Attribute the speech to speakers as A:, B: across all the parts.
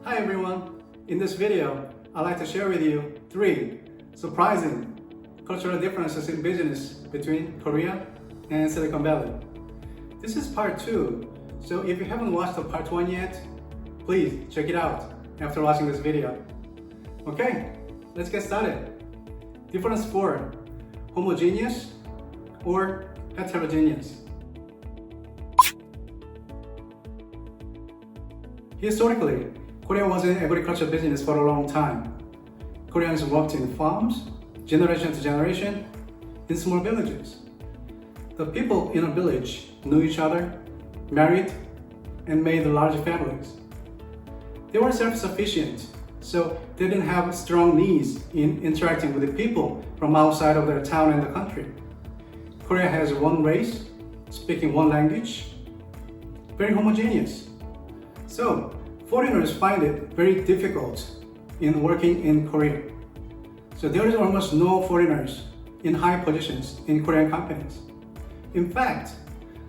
A: Hi everyone! In this video, I'd like to share with you 3 surprising cultural differences in business between Korea and Silicon Valley. This is part 2, so if you haven't watched the part 1 yet, please check it out after watching this video. Okay, let's get started. Difference 4, homogeneous or heterogeneous. Historically, Korea was an agricultural business for a long time. Koreans worked in farms, generation to generation, in small villages. The people in a village knew each other, married, and made large families. They were self-sufficient, so they didn't have strong needs in interacting with the people from outside of their town and the country. Korea has one race, speaking one language, very homogeneous. So, foreigners find it very difficult in working in Korea. So there is almost no foreigners in high positions in Korean companies. In fact,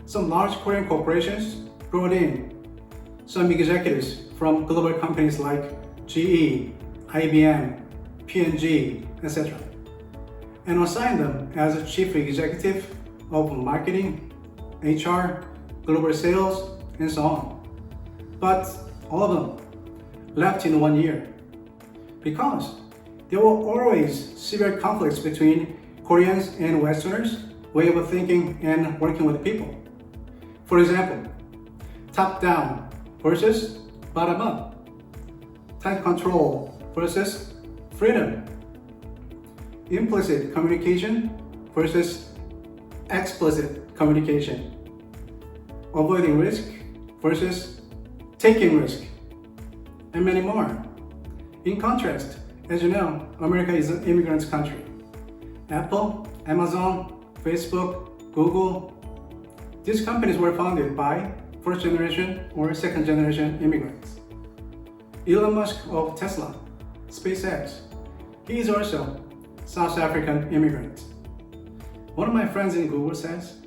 A: some large Korean corporations brought in some executives from global companies like GE, IBM, P&G, etc. and assigned them as a chief executive of marketing, HR, global sales, and so on. But all of them left in 1 year because there were always severe conflicts between Koreans and Westerners' way of thinking and working with people. For example, top-down versus bottom-up, tight control versus freedom, implicit communication versus explicit communication, avoiding risk versus taking risk, and many more. In contrast, as you know, America is an immigrants country. Apple, Amazon, Facebook, Google, these companies were founded by first generation or second generation immigrants. Elon Musk of Tesla, SpaceX, he is also South African immigrant. One of my friends in Google says,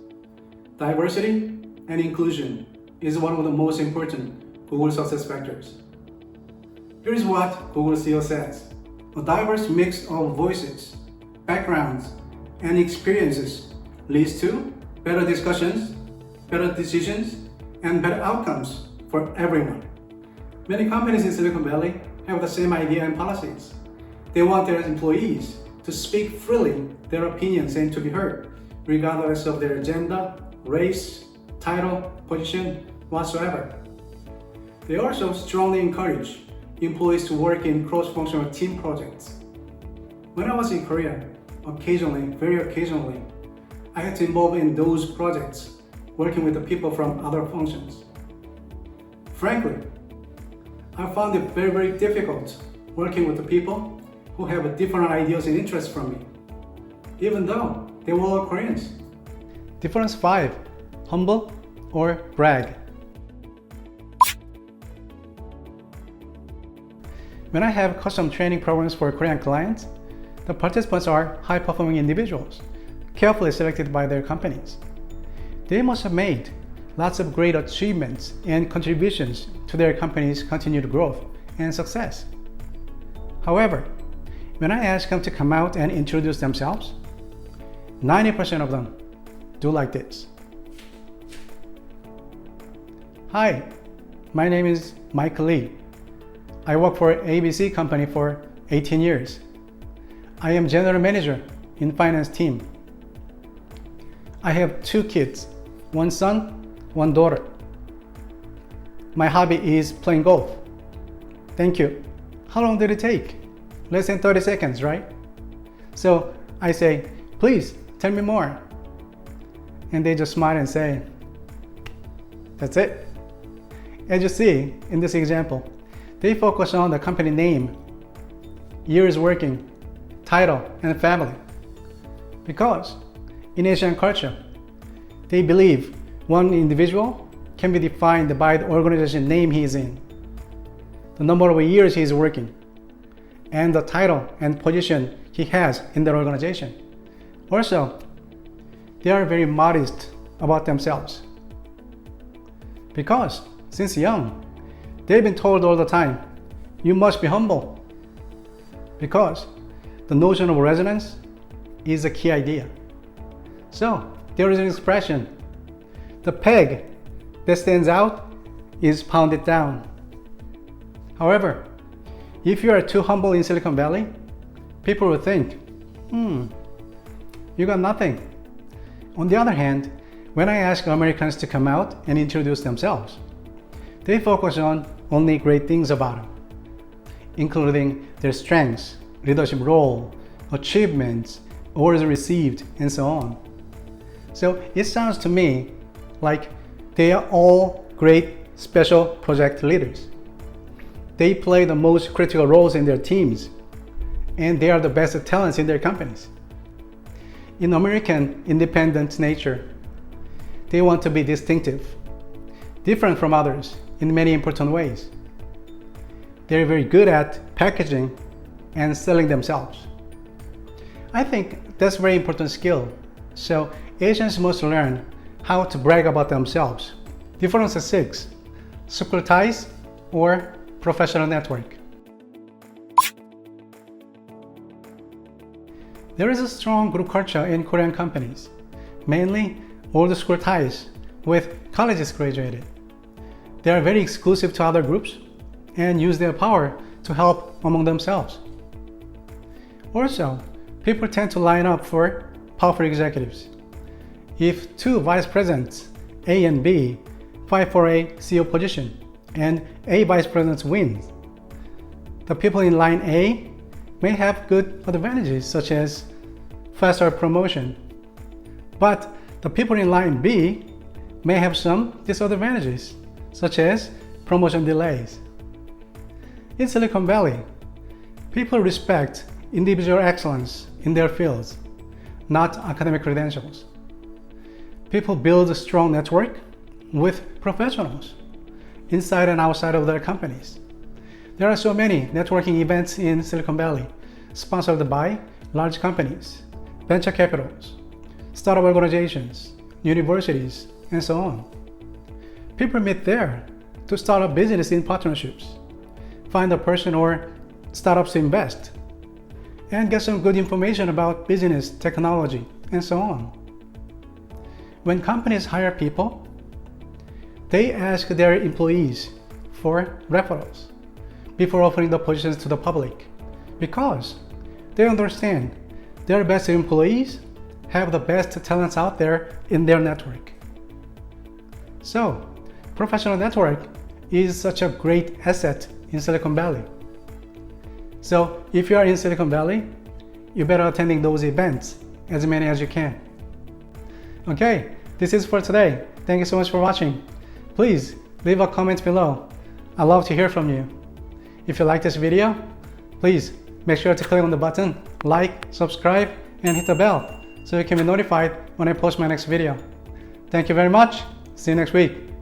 A: diversity and inclusion is one of the most important Google success factors. Here is what Google CEO says. A diverse mix of voices, backgrounds, and experiences leads to better discussions, better decisions, and better outcomes for everyone. Many companies in Silicon Valley have the same idea and policies. They want their employees to speak freely their opinions and to be heard, regardless of their gender, race, title, position, whatsoever. They also strongly encourage employees to work in cross-functional team projects. When I was in Korea, occasionally, very occasionally, I had to involve in those projects, working with the people from other functions. Frankly, I found it very, very difficult working with the people who have different ideas and interests from me, even though they were all Koreans. Difference 5, humble or brag. When I have custom training programs for Korean clients, the participants are high-performing individuals, carefully selected by their companies. They must have made lots of great achievements and contributions to their company's continued growth and success. However, when I ask them to come out and introduce themselves, 90% of them do like this. Hi, my name is Mike Lee. I work for ABC company for 18 years. I am general manager in finance team. I have 2 kids, 1 son, 1 daughter. My hobby is playing golf. Thank you. How long did it take? Less than 30 seconds, right? So I say, please tell me more. And they just smile and say, that's it. As you see in this example, they focus on the company name, years working, title, and family. Because in Asian culture, they believe one individual can be defined by the organization name he is in, the number of years he is working, and the title and position he has in their organization. Also, they are very modest about themselves. Because since young, they've been told all the time, you must be humble. Because the notion of resonance is a key idea. So, there is an expression: the peg that stands out is pounded down. However, if you are too humble in Silicon Valley, people will think, you got nothing. On the other hand, when I ask Americans to come out and introduce themselves, they focus on only great things about them, including their strengths, leadership role, achievements, awards received, and so on. So it sounds to me like they are all great special project leaders. They play the most critical roles in their teams, and they are the best talents in their companies. In American independent nature, they want to be distinctive, different from others in many important ways. They're very good at packaging and selling themselves. I think that's a very important skill. So Asians must learn how to brag about themselves. Difference 6, school ties or professional network. There is a strong group culture in Korean companies, mainly old school ties with colleges graduated. They are very exclusive to other groups and use their power to help among themselves. Also, people tend to line up for powerful executives. If two vice presidents, A and B, fight for a CEO position and A vice president wins, the people in line A may have good advantages such as faster promotion, but the people in line B may have some disadvantages such as promotion delays. In Silicon Valley, people respect individual excellence in their fields, not academic credentials. People build a strong network with professionals inside and outside of their companies. There are so many networking events in Silicon Valley sponsored by large companies, venture capitals, startup organizations, universities, and so on. People meet there to start a business in partnerships, find a person or startups to invest, and get some good information about business, technology, and so on. When companies hire people, they ask their employees for referrals before offering the positions to the public because they understand their best employees have the best talents out there in their network. So, professional network is such a great asset in Silicon Valley. So, if you are in Silicon Valley, you better attending those events, as many as you can. Okay, this is for today. Thank you so much for watching. Please leave a comment below. I'd love to hear from you. If you like this video, please make sure to click on the button, like, subscribe, and hit the bell so you can be notified when I post my next video. Thank you very much. See you next week.